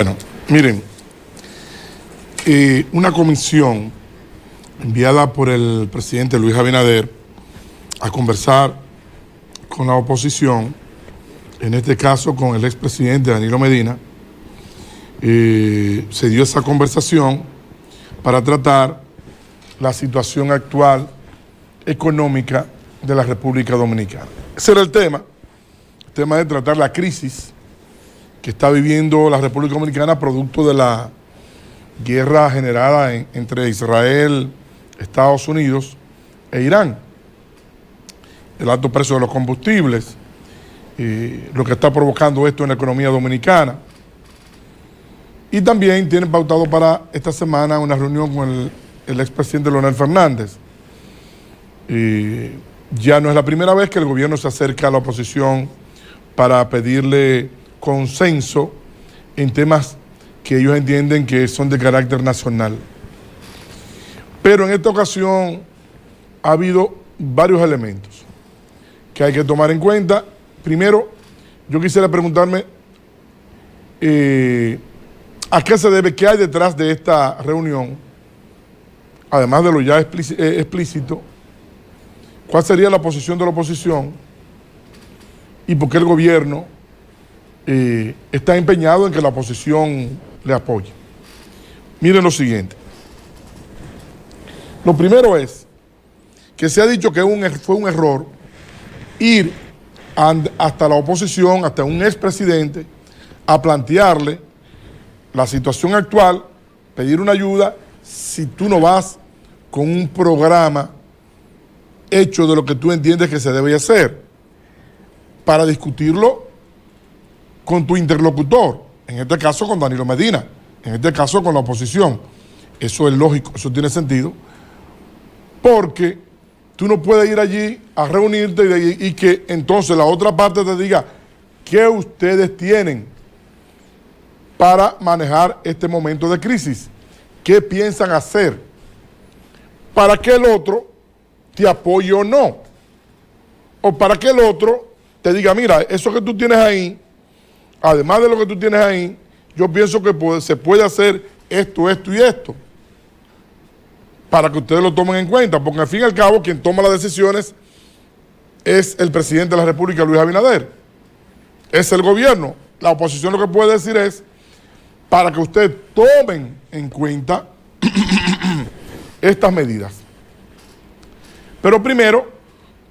Bueno, miren, una comisión enviada por el presidente Luis Abinader a conversar con la oposición, en este caso con el expresidente Danilo Medina, se dio esa conversación para tratar la situación actual económica de la República Dominicana. Ese era el tema de tratar la crisis que está viviendo la República Dominicana producto de la guerra generada entre Israel, Estados Unidos e Irán. El alto precio de los combustibles, lo que está provocando esto en la economía dominicana. Y también tienen pautado para esta semana una reunión con el expresidente Leonel Fernández. Ya no es la primera vez que el gobierno se acerca a la oposición para pedirle consenso en temas que ellos entienden que son de carácter nacional. Pero en esta ocasión ha habido varios elementos que hay que tomar en cuenta. Primero, yo quisiera preguntarme a qué se debe, qué hay detrás de esta reunión, además de lo ya explícito, cuál sería la posición de la oposición y por qué el gobierno está empeñado en que la oposición le apoye. Miren lo siguiente. Lo primero es que se ha dicho que fue un error ir hasta la oposición, hasta un expresidente, a plantearle la situación actual, pedir una ayuda, si tú no vas con un programa hecho de lo que tú entiendes que se debe hacer, para discutirlo con tu interlocutor, en este caso con Danilo Medina, en este caso con la oposición. Eso es lógico, eso tiene sentido, porque tú no puedes ir allí a reunirte y que entonces la otra parte te diga qué ustedes tienen para manejar este momento de crisis, qué piensan hacer, para que el otro te apoye o no, o para que el otro te diga, mira, eso que tú tienes ahí, además de lo que tú tienes ahí, yo pienso que se puede hacer esto, esto y esto, para que ustedes lo tomen en cuenta, porque al fin y al cabo quien toma las decisiones es el presidente de la República, Luis Abinader, es el gobierno. La oposición lo que puede decir es, para que ustedes tomen en cuenta estas medidas. Pero primero,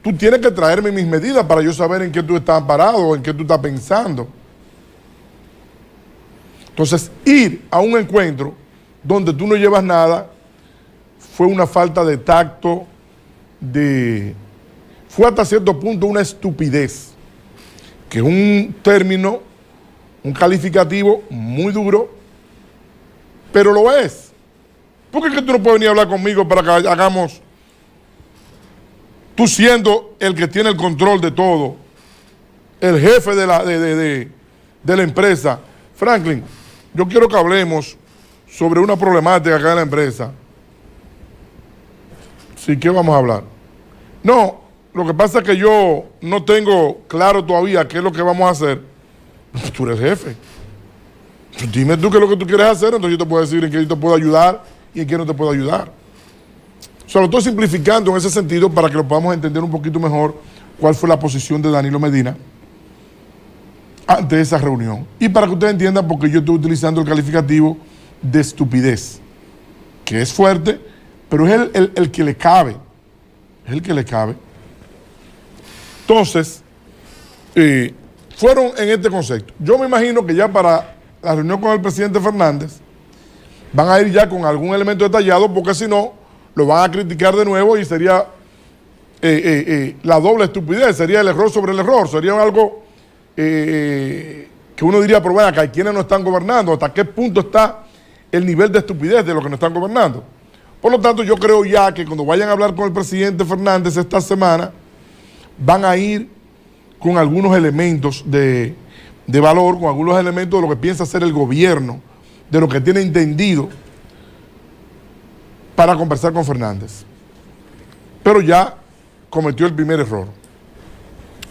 tú tienes que traerme mis medidas para yo saber en qué tú estás parado, en qué tú estás pensando. Entonces, ir a un encuentro donde tú no llevas nada fue una falta de tacto, fue hasta cierto punto una estupidez, que es un término, un calificativo muy duro, pero lo es. ¿Por qué es que tú no puedes venir a hablar conmigo para que hagamos, tú siendo el que tiene el control de todo, el jefe de la empresa? Franklin, yo quiero que hablemos sobre una problemática acá en la empresa. Sí, ¿qué vamos a hablar? No, lo que pasa es que yo no tengo claro todavía qué es lo que vamos a hacer. Tú eres jefe. Dime tú qué es lo que tú quieres hacer, entonces yo te puedo decir en qué yo te puedo ayudar y en qué no te puedo ayudar. O sea, lo estoy simplificando en ese sentido para que lo podamos entender un poquito mejor cuál fue la posición de Danilo Medina ante esa reunión. Y para que ustedes entiendan por qué yo estoy utilizando el calificativo de estupidez, que es fuerte, pero es el que le cabe. Es el que le cabe. Entonces, fueron en este concepto. Yo me imagino que ya para la reunión con el presidente Fernández van a ir ya con algún elemento detallado, porque si no, lo van a criticar de nuevo y sería la doble estupidez, sería el error sobre el error, sería algo que uno diría, pero bueno, que hay quienes no están gobernando, hasta qué punto está el nivel de estupidez de los que no están gobernando. Por lo tanto, yo creo ya que cuando vayan a hablar con el presidente Fernández esta semana, van a ir con algunos elementos de valor, con algunos elementos de lo que piensa hacer el gobierno, de lo que tiene entendido para conversar con Fernández. Pero ya cometió el primer error.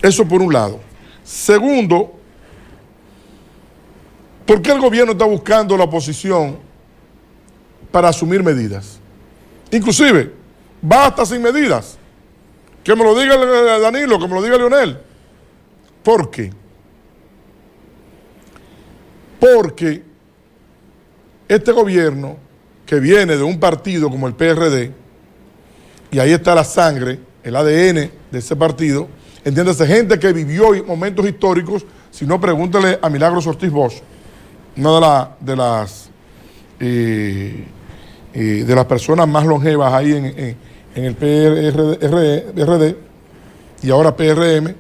Eso por un lado. Segundo, ¿Por qué el gobierno está buscando la oposición para asumir medidas? Inclusive, basta sin medidas. Que me lo diga Danilo, que me lo diga Leonel. ¿Por qué? Porque este gobierno, que viene de un partido como el PRD, y ahí está la sangre, el ADN de ese partido, entiéndase, gente que vivió momentos históricos, si no, pregúntale a Milagros Ortiz Bosch, una de las personas más longevas ahí en el PRD y ahora PRM,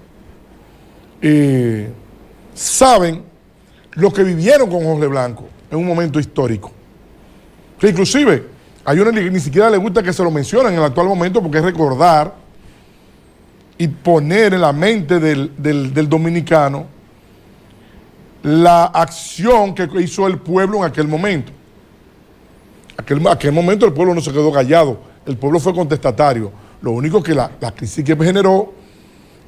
saben lo que vivieron con Jorge Blanco en un momento histórico. Que inclusive hay una que ni siquiera le gusta que se lo mencionen en el actual momento, porque es recordar y poner en la mente del dominicano la acción que hizo el pueblo en aquel momento. Aquel momento el pueblo no se quedó callado, el pueblo fue contestatario. Lo único que la crisis que generó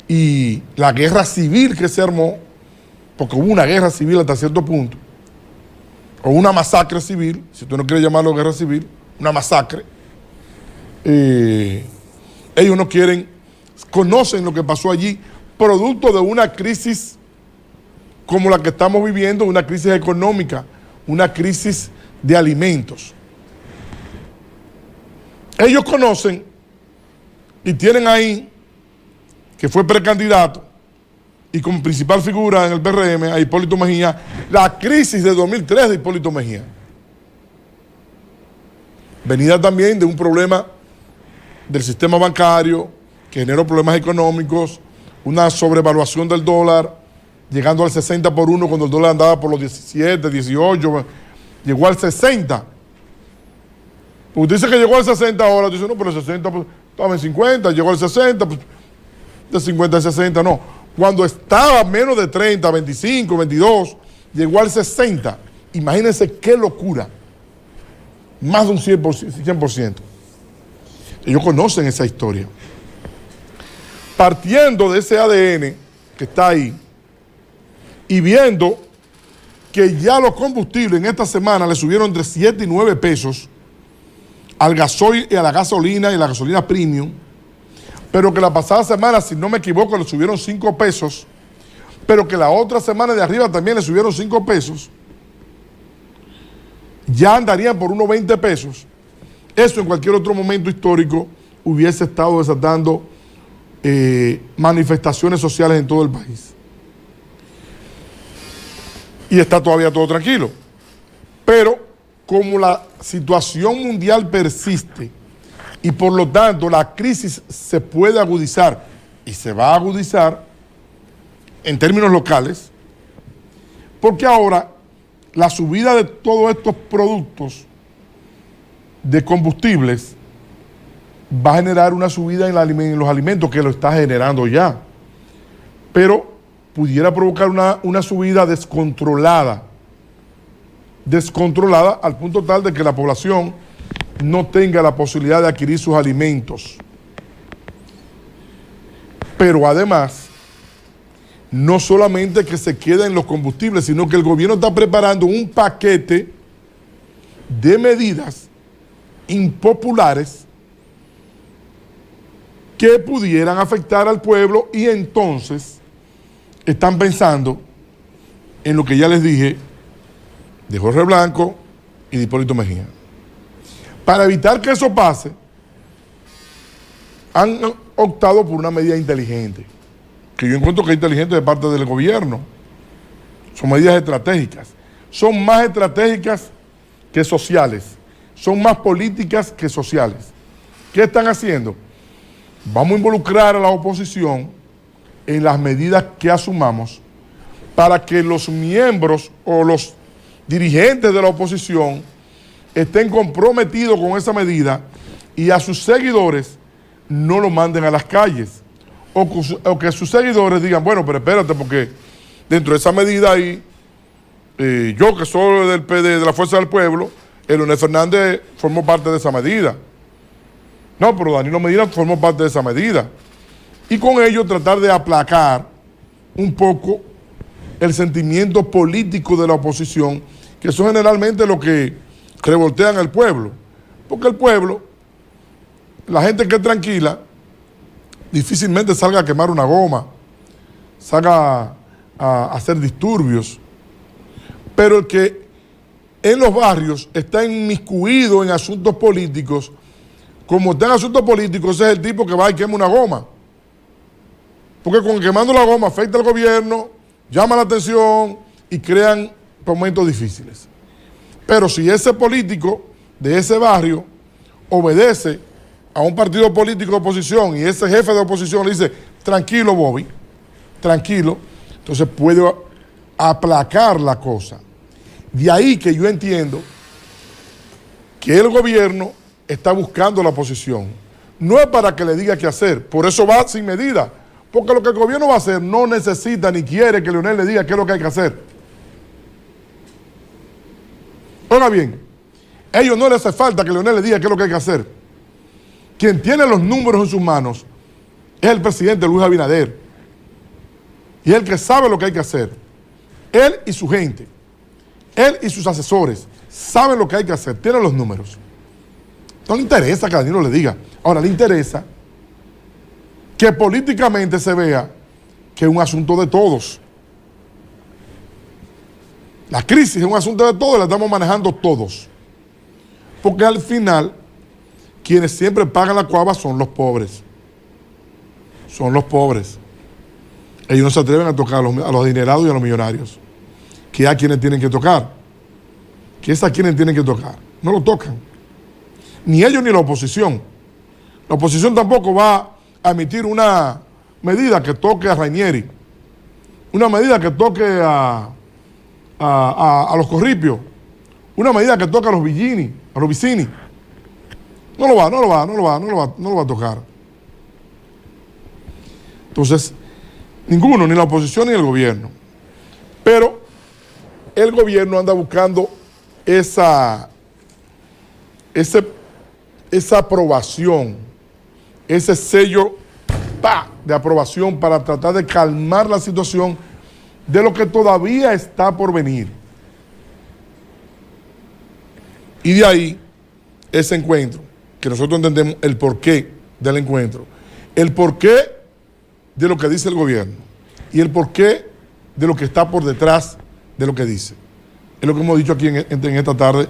y la guerra civil que se armó, porque hubo una guerra civil hasta cierto punto, o una masacre civil, si tú no quieres llamarlo guerra civil, una masacre, ellos no quieren, conocen lo que pasó allí, producto de una crisis como la que estamos viviendo, una crisis económica, una crisis de alimentos. Ellos conocen y tienen ahí, que fue precandidato y como principal figura en el PRM, a Hipólito Mejía, la crisis de 2003 de Hipólito Mejía. Venida también de un problema del sistema bancario que generó problemas económicos, una sobrevaluación del dólar, llegando al 60 por 1 cuando el dólar andaba por los 17, 18, llegó al 60. Usted dice que llegó al 60 ahora, dice, no, pero el 60 pues, estaba en 50, llegó al 60, pues, de 50 a 60, no. Cuando estaba menos de 30, 25, 22, llegó al 60. Imagínense qué locura. Más de un 100%. Ellos conocen esa historia. Partiendo de ese ADN que está ahí y viendo que ya los combustibles en esta semana le subieron entre 7 y 9 pesos al gasoil y a la gasolina y la gasolina premium, pero que la pasada semana, si no me equivoco, le subieron 5 pesos, pero que la otra semana de arriba también le subieron 5 pesos, ya andarían por unos 20 pesos. Eso en cualquier otro momento histórico hubiese estado desatando manifestaciones sociales en todo el país. Y está todavía todo tranquilo. Pero como la situación mundial persiste y por lo tanto la crisis se puede agudizar y se va a agudizar en términos locales, porque ahora la subida de todos estos productos de combustibles va a generar una subida en los alimentos, que lo está generando ya, pero pudiera provocar una subida descontrolada al punto tal de que la población no tenga la posibilidad de adquirir sus alimentos. Pero además, no solamente que se queden los combustibles, sino que el gobierno está preparando un paquete de medidas impopulares que pudieran afectar al pueblo, y entonces están pensando en lo que ya les dije de Jorge Blanco y de Hipólito Mejía. Para evitar que eso pase, han optado por una medida inteligente, que yo encuentro que es inteligente de parte del gobierno. Son medidas estratégicas. Son más estratégicas que sociales. Son más políticas que sociales. ¿Qué están haciendo? Vamos a involucrar a la oposición en las medidas que asumamos para que los miembros o los dirigentes de la oposición estén comprometidos con esa medida y a sus seguidores no lo manden a las calles. O que sus seguidores digan, bueno, pero espérate, porque dentro de esa medida ahí, yo que soy del PD, de la Fuerza del Pueblo, Leonel Fernández formó parte de esa medida. No, pero Danilo Medina formó parte de esa medida. Y con ello tratar de aplacar un poco el sentimiento político de la oposición, que son generalmente los que revoltean al pueblo. Porque el pueblo, la gente que es tranquila, difícilmente salga a quemar una goma, salga a hacer disturbios. Pero el que en los barrios está inmiscuido en asuntos políticos, como está en asuntos políticos, ese es el tipo que va y quema una goma. Porque con quemando la goma afecta al gobierno, llama la atención y crean momentos difíciles. Pero si ese político de ese barrio obedece a un partido político de oposición y ese jefe de oposición le dice, tranquilo Bobby, tranquilo, entonces puede aplacar la cosa. De ahí que yo entiendo que el gobierno está buscando la oposición. No es para que le diga qué hacer, por eso va sin medida. Porque lo que el gobierno va a hacer no necesita ni quiere que Leonel le diga qué es lo que hay que hacer. Oiga bien, a ellos no les hace falta que Leonel le diga qué es lo que hay que hacer. Quien tiene los números en sus manos es el presidente Luis Abinader. Y es el que sabe lo que hay que hacer. Él y su gente, él y sus asesores saben lo que hay que hacer, tienen los números. No le interesa que Danilo le diga. Ahora le interesa que políticamente se vea que es un asunto de todos. La crisis es un asunto de todos, la estamos manejando todos. Porque al final, quienes siempre pagan la cuava son los pobres. Son los pobres. Ellos no se atreven a tocar a los adinerados y a los millonarios. Que a quienes tienen que tocar. Que es a quienes tienen que tocar. No lo tocan. Ni ellos ni la oposición. La oposición tampoco va a emitir una medida que toque a Rainieri, una medida que toque a los Corripios, una medida que toque a los Villini, a los Vicini. No lo va a tocar. Entonces, ninguno, ni la oposición ni el gobierno. Pero el gobierno anda buscando esa aprobación, ese sello de aprobación para tratar de calmar la situación de lo que todavía está por venir. Y de ahí ese encuentro, que nosotros entendemos el porqué del encuentro, el porqué de lo que dice el gobierno y el porqué de lo que está por detrás de lo que dice. Es lo que hemos dicho aquí en esta tarde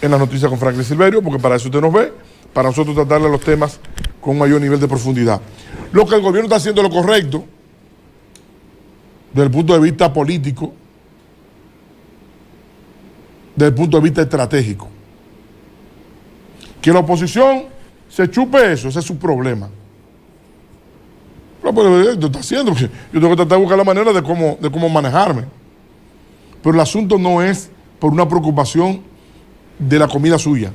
en las noticias con Franklin Silverio, porque para eso usted nos ve, para nosotros tratarle los temas con un mayor nivel de profundidad. Lo que el gobierno está haciendo es lo correcto, desde el punto de vista político, desde el punto de vista estratégico. Que la oposición se chupe eso, ese es su problema. Pero pues, lo está haciendo, porque yo tengo que tratar de buscar la manera de cómo manejarme. Pero el asunto no es por una preocupación de la comida suya.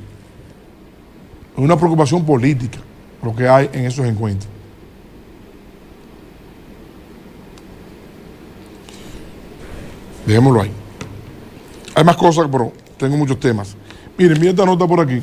Es una preocupación política lo que hay en esos encuentros. Dejémoslo ahí. Hay más cosas, pero tengo muchos temas. Miren, mira esta nota por aquí.